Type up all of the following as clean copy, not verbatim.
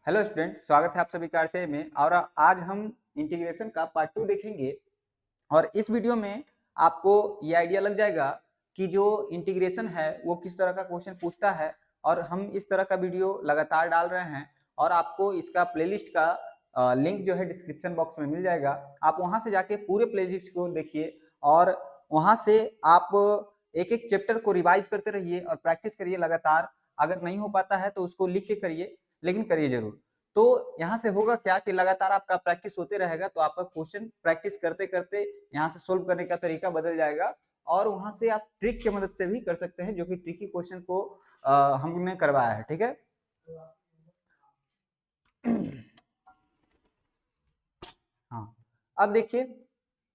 Hello student, स्वागत है आप सभी का आरसीआई में। और आज हम इंटीग्रेशन का पार्ट 2 देखेंगे। और इस वीडियो में आपको ये आइडिया लग जाएगा कि जो इंटीग्रेशन है वो किस तरह का क्वेश्चन पूछता है। और हम इस तरह का वीडियो लगातार डाल रहे हैं और आपको इसका प्लेलिस्ट का लिंक जो है डिस्क्रिप्शन बॉक्स में मिल जाएगा। आप वहां से जाके पूरे प्लेलिस्ट को देखिए और वहां से आप एक एक चैप्टर को रिवाइज करते रहिए और प्रैक्टिस करिए लगातार। अगर नहीं हो पाता है तो उसको लिख के करिए, लेकिन करिए जरूर। तो यहाँ से होगा क्या कि लगातार आपका प्रैक्टिस होते रहेगा तो आपका क्वेश्चन प्रैक्टिस करते करते यहाँ से सोल्व करने का तरीका बदल जाएगा। और वहां से आप ट्रिक की मदद से भी कर सकते हैं, जो कि ट्रिकी क्वेश्चन को हमने करवाया है। ठीक है। हाँ, अब देखिए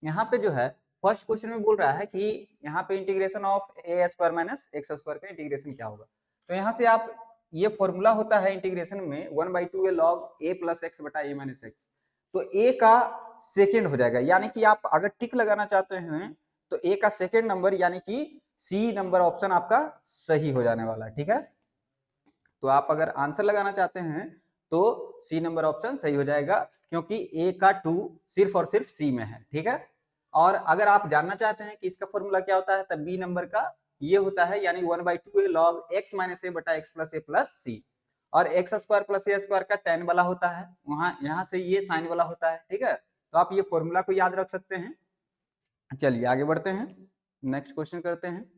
यहाँ पे जो है फर्स्ट क्वेश्चन में बोल रहा है कि यहाँ पे integration of A square minus x square का इंटीग्रेशन क्या होगा। तो यहाँ से आप ये फॉर्मूला होता है इंटीग्रेशन में 1/2 लॉग ए प्लस एक्स बटा ए माइनस एक्स। तो ए का सेकेंड हो जाएगा, यानी कि आप अगर टिक लगाना चाहते हैं तो ए का सेकेंड नंबर यानी कि सी नंबर ऑप्शन आपका सही हो जाने वाला है। ठीक है। तो आप अगर आंसर लगाना चाहते हैं तो सी नंबर ऑप्शन सही हो जाएगा, क्योंकि ए का 2 सिर्फ और सिर्फ सी में है। ठीक है। और अगर आप जानना चाहते हैं कि इसका फॉर्मूला क्या होता है तब बी नंबर का ये होता है, यानी 1/2 लॉग एक्स माइनस ए बटा एक्स प्लस ए प्लस सी। और एक्स स्क्वायर प्लस ए स्क्वायर का टेन वाला होता है, वहां यहाँ से ये साइन वाला होता है। ठीक है। तो आप ये फॉर्मूला को याद रख सकते हैं। चलिए आगे बढ़ते हैं, नेक्स्ट क्वेश्चन करते हैं।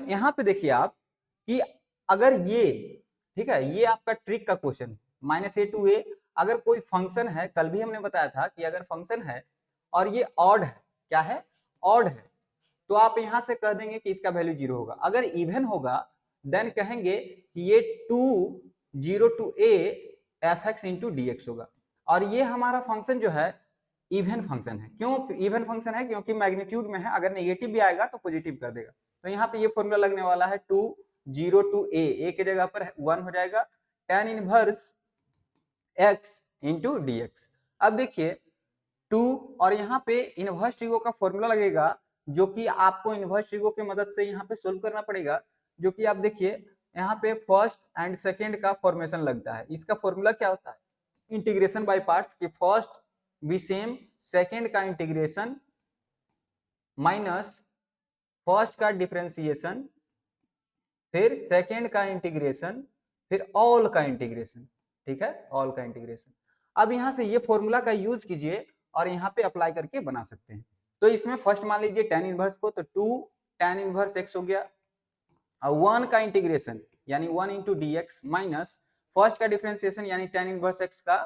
यहाँ पे देखिए आप कि अगर ये, ठीक है, ये आपका ट्रिक का क्वेश्चन -a to a, अगर कोई फंक्शन है, कल भी हमने बताया था कि अगर फंक्शन है और ये ऑड है, क्या है, ऑड है, तो आप यहां से कह देंगे कि इसका वैल्यू 0 होगा। अगर इवन होगा देन कहेंगे कि ये 2 0 to a f(x) into dx होगा। और ये हमारा फंक्शन जो है इवन फंक्शन है। क्यों इवन फंक्शन है? क्योंकि मैग्नीट्यूड में है, अगर नेगेटिव भी आएगा तो पॉजिटिव कर देगा। तो यहाँ पे ये फॉर्मूला लगने वाला है 2 0 to a, a के जगह पर 1 हो जाएगा tan inverse x into dx। अब देखिए 2 और यहाँ पे इनवर्स ट्रिगो का फॉर्मूला लगेगा, जो कि आपको इनवर्स ट्रिगो की मदद से यहाँ पे सोल्व करना पड़ेगा। जो कि आप देखिए यहाँ पे फर्स्ट एंड सेकेंड का फॉर्मेशन लगता है। इसका फॉर्मूला क्या होता है? इंटीग्रेशन बाय पार्ट्स की फर्स्ट भी सेम, सेकेंड का इंटीग्रेशन माइनस फर्स्ट का डिफरेंशिएशन, फिर सेकेंड का इंटीग्रेशन, फिर ऑल का इंटीग्रेशन। ठीक है, ऑल का इंटीग्रेशन। अब यहां से ये फॉर्मूला का यूज कीजिए और यहाँ पे अप्लाई करके बना सकते हैं। तो इसमें फर्स्ट मान लीजिए tan इनवर्स को, तो 2 tan इनवर्स x हो गया, और 1 का इंटीग्रेशन यानी 1 into dx माइनस फर्स्ट का डिफरेंशिएशन यानी tan इनवर्स x का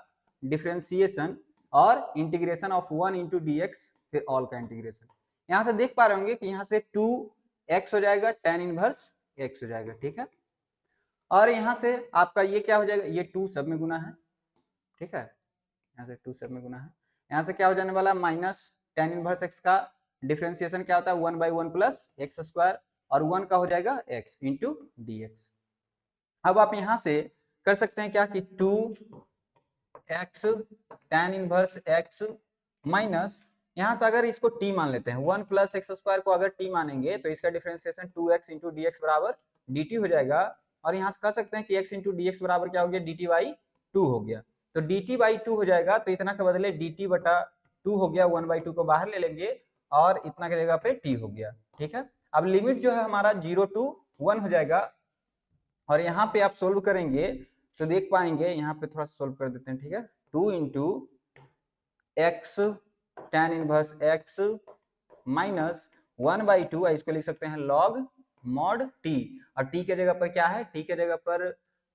डिफरेंशिएशन और इंटीग्रेशन ऑफ 1 into dx, फिर ऑल का इंटीग्रेशन। यहां से देख पा रहे होंगे कि यहाँ से 2x हो जाएगा, tan इनवर्स x हो जाएगा। ठीक है। और यहाँ से आपका ये क्या हो जाएगा, ये 2 सब में गुना है। ठीक है, यहाँ से 2 सब में गुना है। यहाँ से क्या हो जाने वाला, माइनस tan इनवर्स x का डिफरेंशिएशन क्या होता है 1/1 प्लस एक्स स्क्वायर, और 1 का हो जाएगा x इंटू dx। अब आप यहां से कर सकते हैं क्या कि 2x tan inverse x minus, यहां से अगर इसको t मान लेते हैं, 1 प्लस एक्स स्क्वायर को अगर t मानेंगे तो इसका डिफरेंशिएशन 2x इंटू dx बराबर dt हो जाएगा। और यहां से कह सकते हैं कि x इंटू dx बराबर क्या हो गया, dt/2 हो गया। तो dt/2 हो जाएगा, तो इतना के बदले dt/2 हो गया, 1/2 को बाहर ले लेंगे और इतना की जगह पे t हो गया। ठीक है। अब लिमिट जो है हमारा 0 to 1 हो जाएगा। और यहाँ पे आप सोल्व करेंगे तो देख पाएंगे, यहाँ पे थोड़ा सोल्व कर देते हैं। ठीक है, 2 into x tan inverse x minus 1/2, इसको लिख सकते हैं log mod t। और t के जगह पर क्या है, t के जगह पर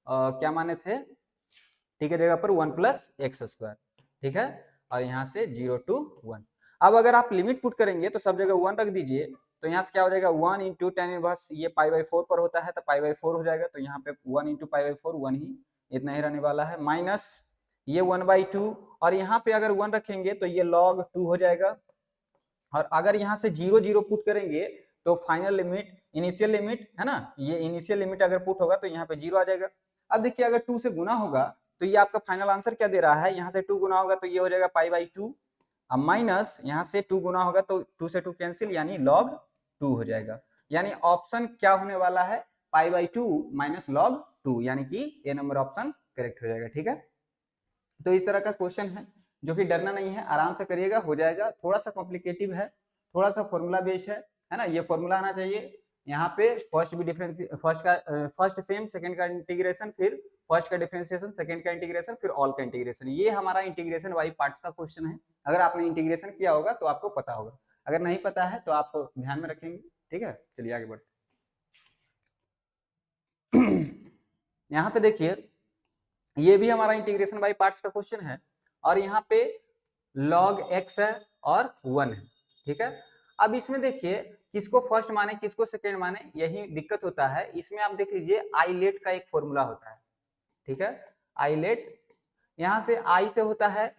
क्या माने थे, t के जगह पर 1 प्लस एक्स स्क्वायर। ठीक है। और यहाँ से 0 to 1। अब अगर आप लिमिट पुट करेंगे तो सब जगह 1 रख दीजिए, तो यहाँ से क्या हो जाएगा 1 इंटू tan इनवर्स, ये π/4 पर होता है तो π/4 हो जाएगा। तो यहाँ पे 1 इंटू π/4 1 ही, इतना ही रहने वाला है, माइनस ये 1/2। और यहाँ पे अगर 1 रखेंगे तो ये log 2 हो जाएगा। और अगर यहाँ से 0 0 पुट करेंगे तो फाइनल लिमिट, इनिशियल लिमिट है ना, ये इनिशियल लिमिट अगर पुट होगा तो यहाँ पे 0 आ जाएगा। अब देखिए अगर 2 से गुना होगा तो ये आपका फाइनल आंसर क्या दे रहा है, यहाँ से 2 गुना होगा तो ये हो जाएगा π/2, अब माइनस यहाँ से 2 गुना होगा तो 2 से 2 कैंसिल, यानी log 2 हो जाएगा। यानी ऑप्शन क्या होने वाला है, π/2 माइनस log 2, यानी कि ए नंबर ऑप्शन करेक्ट हो जाएगा। ठीक है, तो इस तरह का क्वेश्चन है जो कि डरना नहीं है, आराम से करिएगा, हो जाएगा। थोड़ा सा कॉम्प्लिकेटिव है, थोड़ा सा फॉर्मूला बेस्ड है ना, ये फॉर्मूला आना चाहिए। यहाँ पे फर्स्ट भी डिफरेंस, फर्स्ट सेम, सेकंड का इंटीग्रेशन, फिर फर्स्ट का डिफरेंशिएशन, सेकंड का इंटीग्रेशन, फिर ऑल का इंटीग्रेशन। ये हमारा इंटीग्रेशन वाई पार्ट्स का क्वेश्चन है। अगर आपने इंटीग्रेशन किया होगा तो आपको पता होगा, अगर नहीं पता है तो आप ध्यान में रखेंगे। ठीक है, चलिए आगे बढ़ते। यहाँ पे देखिए, ये भी हमारा इंटीग्रेशन बाय पार्ट्स का क्वेश्चन है, और यहाँ पे log x है और 1 है। ठीक है, अब इसमें देखिए किसको फर्स्ट माने किसको सेकेंड माने, यही दिक्कत होता है। इसमें आप देख लीजिए आईलेट का एक फॉर्मूला होता है। ठीक है, आईलेट, यहाँ से आई से होता है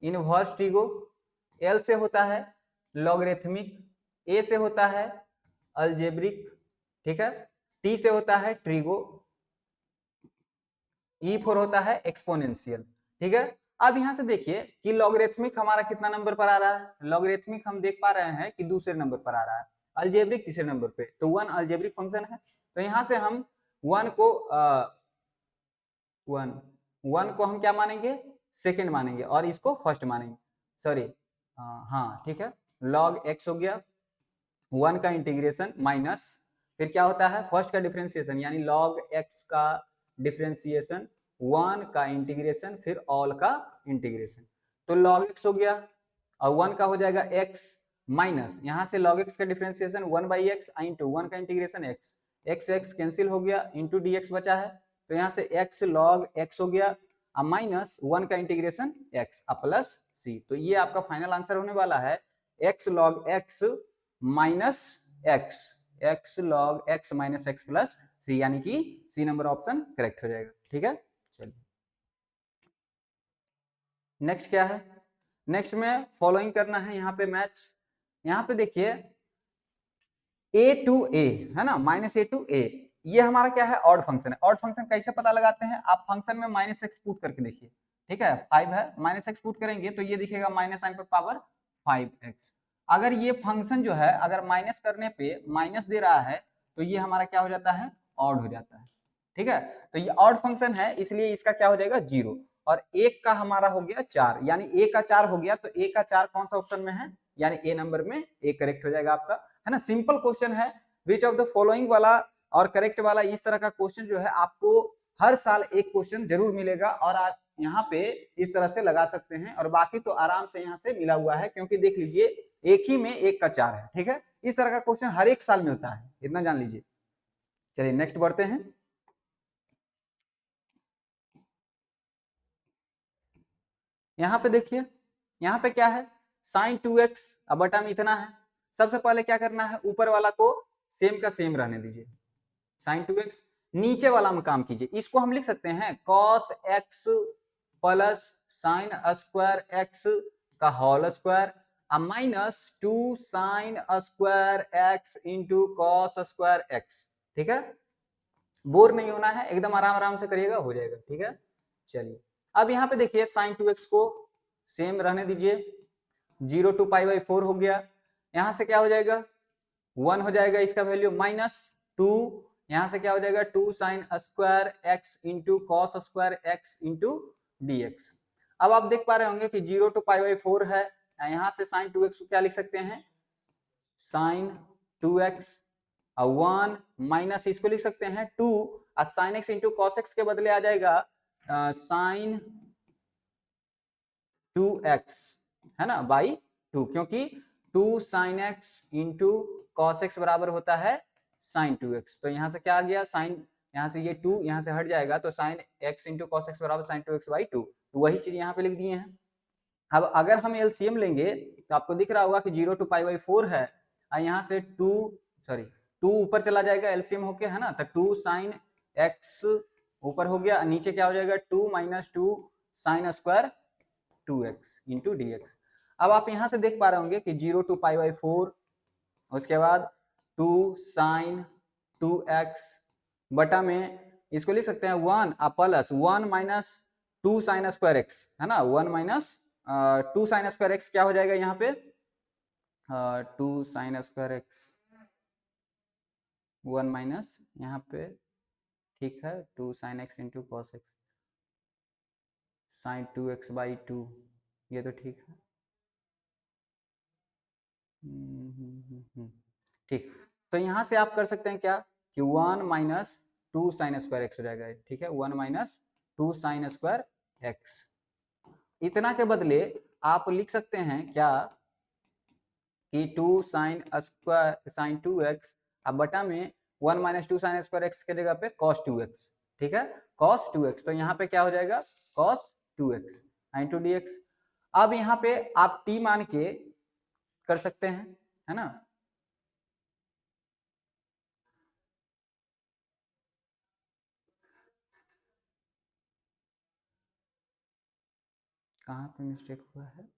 इनवर्स ट्रिगो, एल से होता है लॉगरिथमिक, ए से होता है अलजेब्रिक, ठीक है, टी से होता है ट्रिगो, ई फोर होता है एक्सपोनेंशियल। ठीक है, अब यहां से देखिए कि लॉगरिथमिक हमारा कितना नंबर पर आ रहा है, लॉगरिथमिक हम देख पा रहे हैं कि दूसरे नंबर पर आ रहा है, अलजेब्रिक तीसरे नंबर पे, तो 1 अलजेब्रिक फंक्शन है। तो यहां से हम 1 को 1 को हम क्या मानेंगे, सेकंड मानेंगे, और इसको फर्स्ट मानेंगे, सॉरी, हाँ ठीक है, log x हो गया, 1 का इंटीग्रेशन माइनस, फिर क्या होता है फर्स्ट का डिफरेंशिएशन, यानी log x का डिफरेंशिएशन, 1 का इंटीग्रेशन, फिर ऑल का इंटीग्रेशन। तो log x हो गया और 1 का हो जाएगा x माइनस, यहां से log x का डिफरेंशिएशन 1 बाई एक्स इंटू 1 का इंटीग्रेशन x, x कैंसिल हो गया, इंटू dx बचा है, तो यहाँ से x log x हो गया माइनस 1 का इंटीग्रेशन x प्लस c। तो ये आपका फाइनल आंसर होने वाला है x log x minus x log x minus x plus c, यानी कि सी नंबर ऑप्शन करेक्ट हो जाएगा। ठीक है, चलिए नेक्स्ट क्या है, नेक्स्ट में फॉलोइंग करना है यहाँ पे मैच। यहाँ पे देखिए a टू a है ना, माइनस a टू a, ये हमारा क्या है ऑड फंक्शन है। ऑड फंक्शन कैसे पता लगाते हैं, आप फंक्शन में माइनस एक्स पुट करके देखिए। ठीक है, 5 है, माइनस एक्स पुट करेंगे तो ये दिखेगा माइनस साइन पर पावर 5x। अगर ये फंक्शन जो है अगर माइनस करने पे माइनस दे रहा है तो ये हमारा क्या हो जाता है, ऑड हो जाता है। ठीक है, तो ये ऑड फंक्शन है इसलिए इसका क्या हो जाएगा 0, और एक का हमारा हो गया 4, यानी a का 4 हो गया, तो a का 4 कौन सा ऑप्शन में है, यानी ए नंबर में ए करेक्ट हो जाएगा आपका, है ना। सिंपल क्वेश्चन है, विच ऑफ द फॉलोइंग वाला और करेक्ट वाला, इस तरह का क्वेश्चन जो है आपको हर साल एक क्वेश्चन जरूर मिलेगा, और आप यहाँ पे इस तरह से लगा सकते हैं, और बाकी तो आराम से यहाँ से मिला हुआ है, क्योंकि देख लीजिए एक ही में एक का 4 है। ठीक है, इस तरह का क्वेश्चन हर एक साल मिलता है, इतना जान लीजिए। चलिए नेक्स्ट बढ़ते हैं। यहाँ पे देखिए, यहाँ पे क्या है साइन 2x, अब बटा में इतना है। सबसे पहले क्या करना है, ऊपर वाला को सेम का सेम रहने दीजिए, साइन 2x, नीचे वाला में काम कीजिए, इसको हम लिख सकते हैं cos x plus sine square x का whole square minus 2 sine square x into cos square x। ठीक है, बोर नहीं होना है, एकदम आराम आराम से करिएगा, हो जाएगा। ठीक है, चलिए अब यहाँ पे देखिए साइन 2x को सेम रहने दीजिए, 0 टू पाई बाई 4 हो गया, यहाँ से क्या हो जाएगा 1 हो जाएगा इसका वैल्यू, माइनस 2, यहाँ से क्या हो जाएगा 2 sine square x into cos square x into dx। अब आप देख पा रहे होंगे कि 0 टू पाई बाई 4 है, यहाँ से साइन 2x को क्या लिख सकते हैं, साइन 2x, 1 माइनस इसको लिख सकते हैं 2, और sine x into cos x के बदले आ जाएगा साइन 2x, है ना, बाई 2, क्योंकि 2 sine x into cos x बराबर होता है साइन 2x। तो यहाँ से क्या आ गया साइन, यहाँ से ये 2 यहाँ से हट जाएगा, तो sine x into cos x बराबर साइन 2x बाई 2, तो वही चीज यहाँ पे लिख दिए हैं। अब अगर हम एलसीएम लेंगे तो आपको दिख रहा होगा कि 0 टू पाई बाई 4 है, और यहाँ से 2 ऊपर चला जाएगा एलसीएम होके, है ना, तो 2 साइन x ऊपर हो गया, नीचे क्या हो जाएगा 2 minus 2 sine square 2x into dx। अब आप यहां से देख पा रहे होंगे कि 0 टू पाई बाई 4, उसके बाद 2 साइन 2x बटा में इसको लिख सकते हैं 1 plus 1 minus 2 sine square x, है ना, 1 माइनस 2 साइन स्क्वायर x क्या हो जाएगा यहाँ पे 2 साइन स्क्वायर x, 1 माइनस यहाँ पे ठीक है, 2 sin x into cos x sine 2x/2, ये तो ठीक है। ठीक, तो यहाँ से आप कर सकते हैं क्या कि 1 माइनस 2 साइन स्क्वायर एक्स हो जाएगा। ठीक है, 1 माइनस 2 साइन स्क्वायर एक्स। इतना के बदले आप लिख सकते हैं क्या कि 2 साइन स्क्वायर साइन 2x, अब बटा में 1 माइनस 2 साइन स्क्वायर एक्स के जगह पे cos 2x। ठीक है, cos 2x, तो यहाँ पे क्या हो जाएगा cos 2x इंटू dx। अब यहाँ पे आप t मान के कर सकते हैं, है ना। कहाँ पे मिस्टेक हुआ है?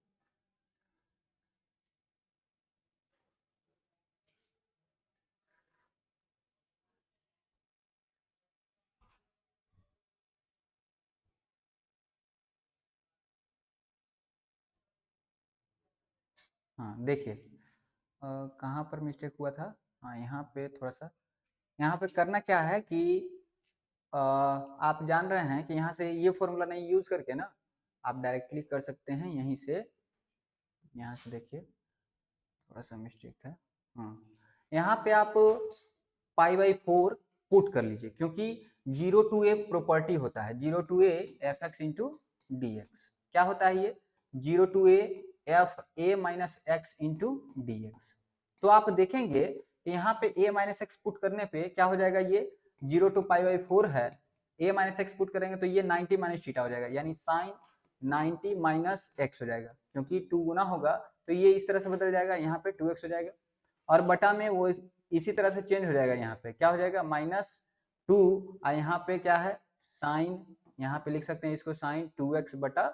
हाँ देखिए, कहाँ पर मिस्टेक हुआ था। हाँ यहाँ पे थोड़ा सा, यहाँ पे करना क्या है कि आप जान रहे हैं कि यहाँ से ये फॉर्मूला नहीं यूज करके ना आप डायरेक्टली कर सकते हैं यहीं से। यहाँ से देखिए थोड़ा सा मिस्टेक है। हाँ, यहाँ पे आप π/4 पुट कर लीजिए, क्योंकि 0 to a प्रॉपर्टी होता है, 0 to a fx into d x. क्या होता है ये 0 to a F A minus x into d x. तो आप देखेंगे कि यहाँ पे a माइनस एक्स पुट करने पे क्या हो जाएगा, ये 0 to π/4 है, a माइनस एक्स पुट करेंगे तो ये 90 माइनस थीटा हो जाएगा, यानी साइन 90 माइनस एक्स हो जाएगा, क्योंकि 2 गुना होगा तो ये इस तरह से बदल जाएगा, यहाँ पे 2x हो जाएगा, और बटा में वो इसी तरह से चेंज हो जाएगा, यहाँ पे क्या हो जाएगा -2, और यहाँ पे क्या है साइन, यहाँ पे लिख सकते हैं इसको साइन 2x/2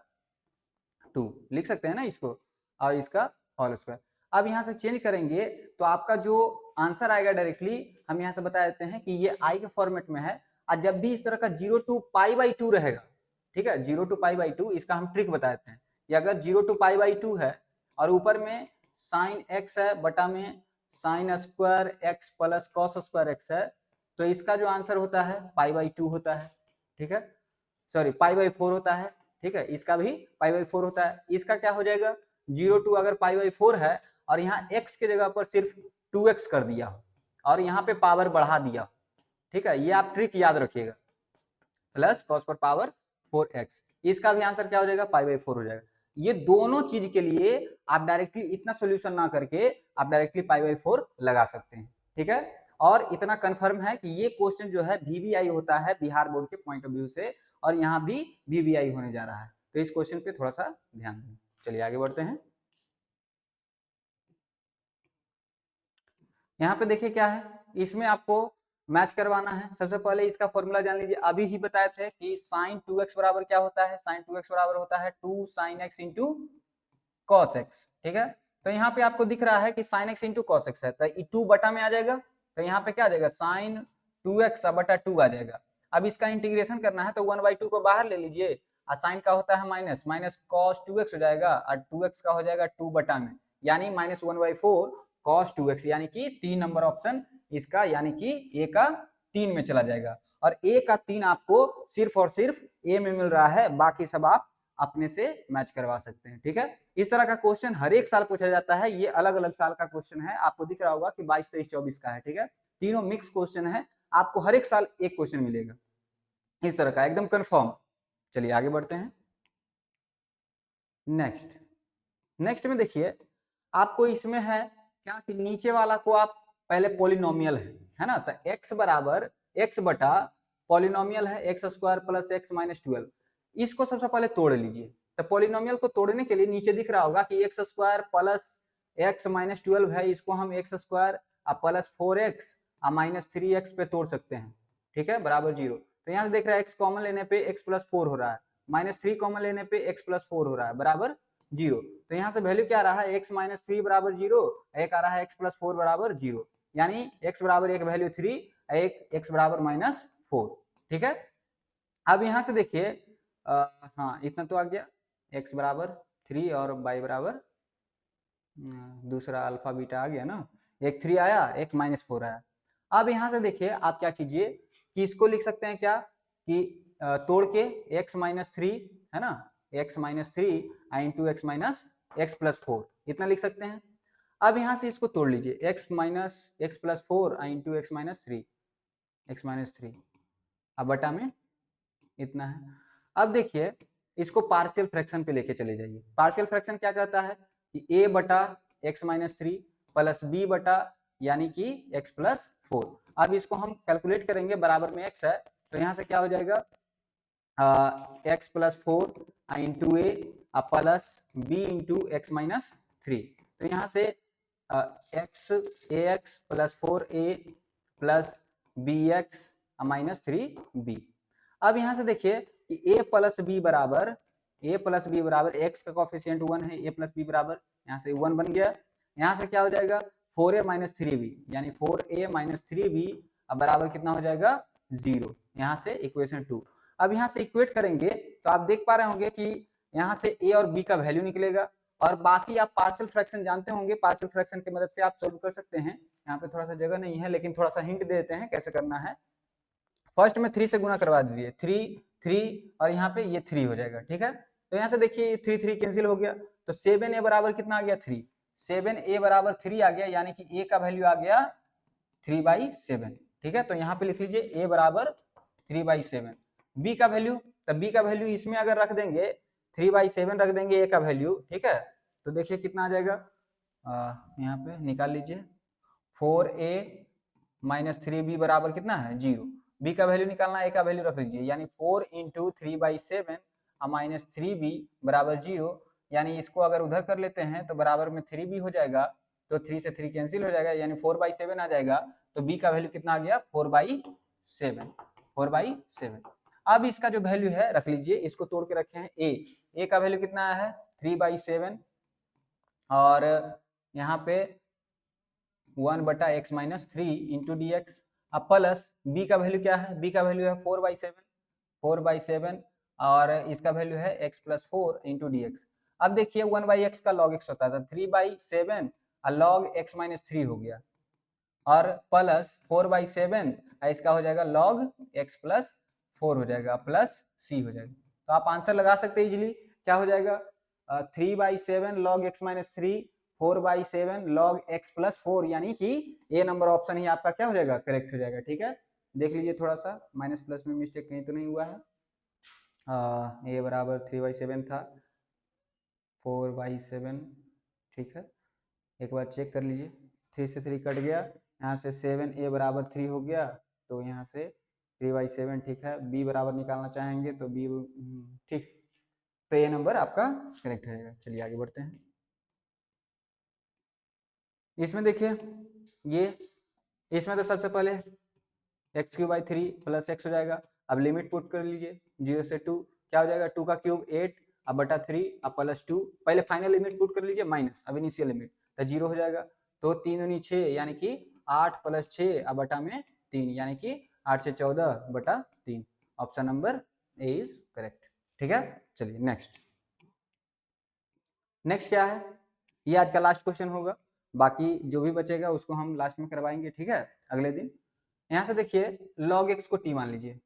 लिख सकते हैं ना इसको, और इसका होल स्क्वायर। अब यहाँ से चेंज करेंगे तो आपका जो आंसर आएगा डायरेक्टली हम यहाँ से बता देते हैं कि ये आई के फॉर्मेट में है, और जब भी इस तरह का 0 to π/2 रहेगा, ठीक है 0 to π/2, इसका हम ट्रिक बता देते हैं। ये अगर 0 to π/2 है और ऊपर में साइन एक्स है बटा में sine square x plus cos square x है, तो इसका जो आंसर होता है π/2 होता है। ठीक है, सॉरी π/4 होता है। ठीक है, इसका भी π/4 होता है। इसका क्या हो जाएगा 0 to अगर π/4 है और यहाँ x के जगह पर सिर्फ 2x कर दिया हो और यहाँ पे पावर बढ़ा दिया हो, ठीक है, ये आप ट्रिक याद रखिएगा, प्लस कॉस पर पावर 4x, इसका भी आंसर क्या हो जाएगा π/4 हो जाएगा। ये दोनों चीज के लिए आप डायरेक्टली इतना सोल्यूशन ना करके आप डायरेक्टली π/4 लगा सकते हैं। ठीक है, और इतना कंफर्म है कि ये क्वेश्चन जो है वीवीआई होता है बिहार बोर्ड के पॉइंट ऑफ व्यू से, और यहाँ भी वीवीआई होने जा रहा है, तो इस क्वेश्चन पे थोड़ा सा ध्यान दें। चलिए आगे बढ़ते हैं। यहाँ पे देखिए क्या है, इसमें आपको मैच करवाना है। सबसे पहले इसका फॉर्मूला जान लीजिए, अभी ही बताए थे कि साइन 2x बराबर क्या होता है, साइन 2x बराबर होता है 2 sine x into cos x. ठीक है, तो यहाँ पे आपको दिख रहा है कि sine x into cos x है, तो ये 2 बटा में आ जाएगा, तो यहाँ पे क्या आ जाएगा साइन 2x/2 आ जाएगा। अब इसका इंटीग्रेशन करना है तो 1/2 को बाहर ले लीजिए, और साइन का होता है माइनस, माइनस कॉस 2x हो जाएगा, और 2x का हो जाएगा 2 बटा में, यानी -1/4 cos 2x, यानी कि 3 नंबर ऑप्शन इसका, यानी कि ए का 3 में चला जाएगा। और ए का 3 आपको सिर्फ और सिर्फ ए में मिल रहा है, बाकी सब आप अपने से मैच करवा सकते हैं। ठीक है, इस तरह का क्वेश्चन हर एक साल पूछा जाता है, ये अलग अलग साल का क्वेश्चन है, आपको दिख रहा होगा कि 22, 23, 24 का है। ठीक है, तीनों मिक्स क्वेश्चन है, आपको हर एक साल एक क्वेश्चन मिलेगा इस तरह का, एकदम कंफर्म। चलिए आगे बढ़ते हैं। नेक्स्ट नेक्स्ट में देखिए आपको इसमें है क्या कि नीचे वाला को आप पहले पॉलिनोमियल है ना, तो x बराबर x बटा पॉलिनोमियल है x² प्लस x माइनस 12, इसको सबसे पहले तोड़ लीजिए। तो पॉलिनोमियल को तोड़ने के लिए नीचे दिख रहा होगा कि x² प्लस x माइनस 12 है, इसको हम x² plus 4x minus 3x पे तोड़ सकते हैं। ठीक है, बराबर 0। तो यहाँ से देख रहा है x कॉमन लेने पे x प्लस 4 हो रहा है, -3 कॉमन लेने पे x प्लस 4 हो रहा है, बराबर 0। तो यहाँ से वैल्यू क्या आ रहा है x माइनस 3 बराबर 0, एक आ रहा है x प्लस 4 बराबर 0, यानी x बराबर एक वैल्यू 3, एक x बराबर -4। ठीक है, अब यहाँ से देखिए हाँ इतना तो आ गया, x बराबर 3 और y बराबर दूसरा अल्फा बीटा आ गया ना, एक 3 आया एक -4 आया। अब यहाँ से देखिए आप क्या कीजिए, कि इसको लिख सकते हैं क्या कि तोड़ के x माइनस थ्री है ना, x minus three into x minus x plus four इतना लिख सकते हैं। अब यहाँ से इसको तोड़ लीजिए, x minus x plus four into x minus three अब बटा में इतना है। अब देखिए इसको पार्शियल फ्रैक्शन पे लेके चले जाइए। पार्शियल फ्रैक्शन क्या कहता है कि a बटा x minus three plus b बटा यानी कि x प्लस फोर। अब इसको हम कैलकुलेट करेंगे, बराबर में x है तो यहाँ से क्या हो जाएगा x plus four into a plus b into x minus three. तो यहाँ से x a x plus four a plus b x minus three b. अब यहाँ से देखिए कि a प्लस बी बराबर x का कोफिशिएंट 1 है, a प्लस बी बराबर यहाँ से 1 बन गया। यहाँ से क्या हो जाएगा 4a माइनस थ्री बी यानी 4a माइनस थ्री बी अब बराबर कितना हो जाएगा 0। यहाँ से इक्वेशन 2। अब यहाँ से इक्वेट करेंगे तो आप देख पा रहे होंगे कि यहाँ से a और b का वैल्यू निकलेगा और बाकी आप पार्शियल फ्रैक्शन जानते होंगे, पार्शियल फ्रैक्शन की मदद से आप सॉल्व कर सकते हैं। यहाँ पे थोड़ा सा जगह नहीं है लेकिन थोड़ा सा हिंट दे देते हैं कैसे करना है। फर्स्ट में 3 से गुना करवा दीजिए, 3 और यहाँ पे ये 3 हो जाएगा, ठीक है। तो यहाँ से देखिए 3 कैंसिल हो गया तो 7a बराबर कितना आ गया 3, 7a बराबर 3 आ गया यानी कि a का वैल्यू आ गया 3/7, ठीक है। तो यहाँ पे लिख लीजिए a बराबर 3/7। b का वैल्यू, तब b का वैल्यू इसमें अगर रख देंगे 3/7 रख देंगे a का वैल्यू, ठीक है। तो देखिए कितना आ जाएगा, यहाँ पे निकाल लीजिए 4a माइनस 3b बराबर कितना है 0। b का वैल्यू निकालना, a का वैल्यू रख लीजिए यानी 4 इंटू 3/7 माइनस 3b बराबर 0। यानी इसको अगर उधर कर लेते हैं तो बराबर में 3b हो जाएगा, तो 3 से 3 कैंसिल हो जाएगा यानी 4/7 आ जाएगा। तो b का वैल्यू कितना आ गया 4/7। अब इसका जो वैल्यू है रख लीजिए, इसको तोड़ के रखे हैं a का वैल्यू कितना है 3/7 और यहाँ पे 1 बटा x minus three into d x. अब प्लस b का वैल्यू क्या है, b का वैल्यू है 4/7 और इसका वैल्यू है x plus four into d x. अब देखिए 1/x का log x होता था 3/7 log x माइनस थ्री हो गया और प्लस 4/7 इसका हो जाएगा log x प्लस फोर हो जाएगा प्लस c हो जाएगा। तो आप आंसर लगा सकते हैं इजिली, क्या हो जाएगा 3/7 log x minus three 4/7 log x plus four, यानी कि ए नंबर ऑप्शन ही आपका क्या हो जाएगा करेक्ट हो जाएगा, ठीक है। देख लीजिए थोड़ा सा माइनस प्लस में मिस्टेक कहीं तो नहीं हुआ है। ए बराबर 3/7 था 4/7, ठीक है। एक बार चेक कर लीजिए 3 से 3 कट गया, यहाँ से 7a बराबर 3 हो गया तो यहाँ से 3/7, ठीक है। b बराबर निकालना चाहेंगे तो b, ठीक, तो ये नंबर आपका करेक्ट रहेगा। चलिए आगे बढ़ते हैं। इसमें देखिए ये, इसमें तो सबसे पहले x³ प्लस x हो जाएगा। अब लिमिट पुट कर लीजिए 0 से 2, क्या हो जाएगा 2 का क्यूब 8 अब बटा 3 अब प्लस 2, पहले फाइनल लिमिट पुट कर लीजिए माइनस अब इनिशियल लिमिट, तो 0 हो जाएगा। तो 3 दूनी 6 यानी कि 8 प्लस 6 अब बटा में 3 यानी कि 8 से 14 बटा 3। Option number A is correct, ठीक है। चलिए नेक्स्ट क्या है, ये आज का लास्ट क्वेश्चन होगा, बाकी जो भी बचेगा उसको हम लास्ट में करवाएंगे, ठीक है, अगले दिन। यहाँ से देखिए log x को t मान लीजिए,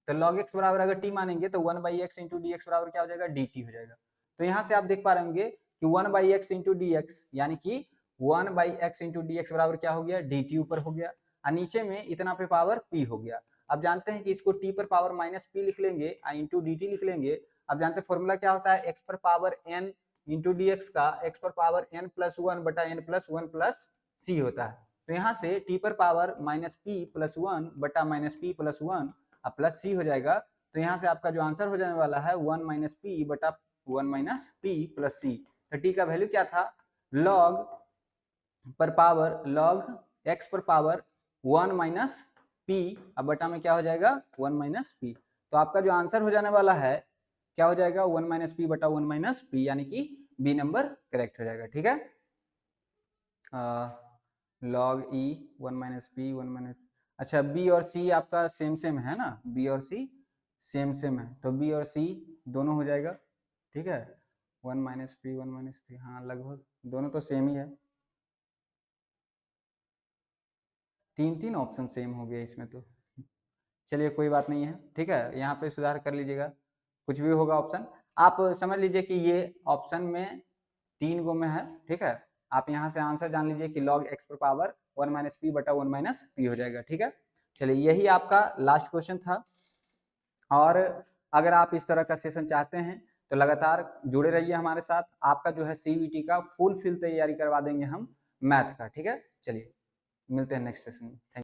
तो log x बराबर अगर t मानेंगे तो 1/x इंटू डी एक्स बराबर क्या हो जाएगा dt हो जाएगा। तो यहाँ से आप देख पा रहे होंगे कि 1/x इंटू डी एक्स यानी कि 1/x इंटू डी एक्स बराबर क्या हो गया dt ऊपर हो गया और नीचे में इतना पे पावर p हो गया। अब जानते हैं कि इसको t पर पावर माइनस p लिख लेंगे इंटू dt लिख लेंगे। अब जानते हैं फॉर्मूला क्या होता है x पर power n into d x का x पर पावर n प्लस वन बटा n plus one plus c होता है। तो यहाँ से t पर power minus p plus one बटा minus p plus one plus c हो जाएगा। तो यहाँ से आपका जो आंसर हो जाने वाला है 1 माइनस p बटा 1 माइनस p प्लस c। तो t का वैल्यू क्या था log पर पावर log x पर पावर 1 माइनस p अब बटा में क्या हो जाएगा 1 माइनस p। तो आपका जो आंसर हो जाने वाला है क्या हो जाएगा 1 माइनस p बटा 1 माइनस p यानी कि बी नंबर करेक्ट हो जाएगा, ठीक है। log e 1 minus p 1 minus, अच्छा b और c आपका सेम सेम है ना, b और c सेम सेम है तो b और c दोनों हो जाएगा, ठीक है। 1 माइनस p 1 माइनस p, हाँ लगभग दोनों तो सेम ही है। 3 ऑप्शन सेम हो गया इसमें तो, चलिए कोई बात नहीं है, ठीक है, यहाँ पे सुधार कर लीजिएगा, कुछ भी होगा ऑप्शन। आप समझ लीजिए कि ये ऑप्शन में 3 गो में है, ठीक है। आप यहाँ से आंसर जान लीजिए कि log x पर पावर 1 माइनस पी बटा 1 माइनस पी हो जाएगा, ठीक है। चलिए यही आपका लास्ट क्वेश्चन था। और अगर आप इस तरह का सेशन चाहते हैं तो लगातार जुड़े रहिए हमारे साथ। आपका जो है सीयूईटी का फुल फिल तैयारी करवा देंगे हम मैथ का, ठीक है। चलिए मिलते हैं नेक्स्ट सेशन में। थैंक